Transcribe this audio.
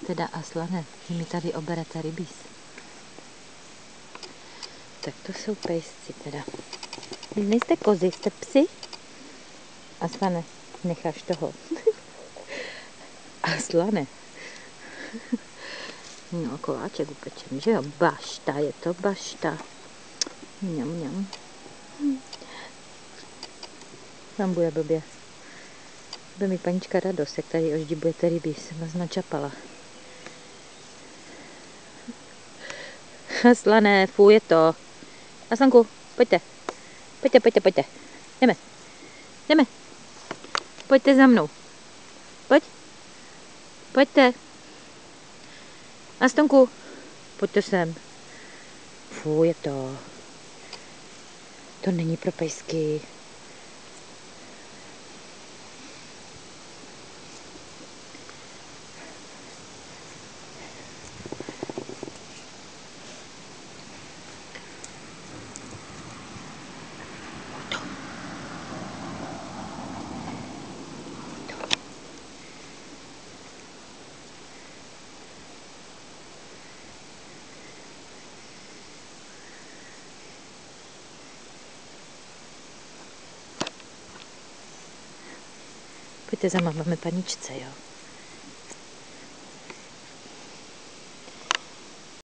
teda, Aslane, že mi tady oberete rybíz. Tak to jsou pejsci teda. Vy nejste kozy, jste psi? Aslane, necháš toho. Aslane. No, koláček upečený, že jo? Bašta, je to bašta. Mňam, mňam. Tam bude blbě. Bude mi panička radost, jak tady oždibujete ryby, jsem vás načapala. Aslané, fůj, je to. Aslanku, pojďte. Pojďte, pojďte, pojďte. Jdeme. Jdeme. Pojďte za mnou. Pojď. Pojďte. Astonku, pojďte sem. Fůj, je to. To není pro pejsky. Pojďte za máma, máme paničce, jo.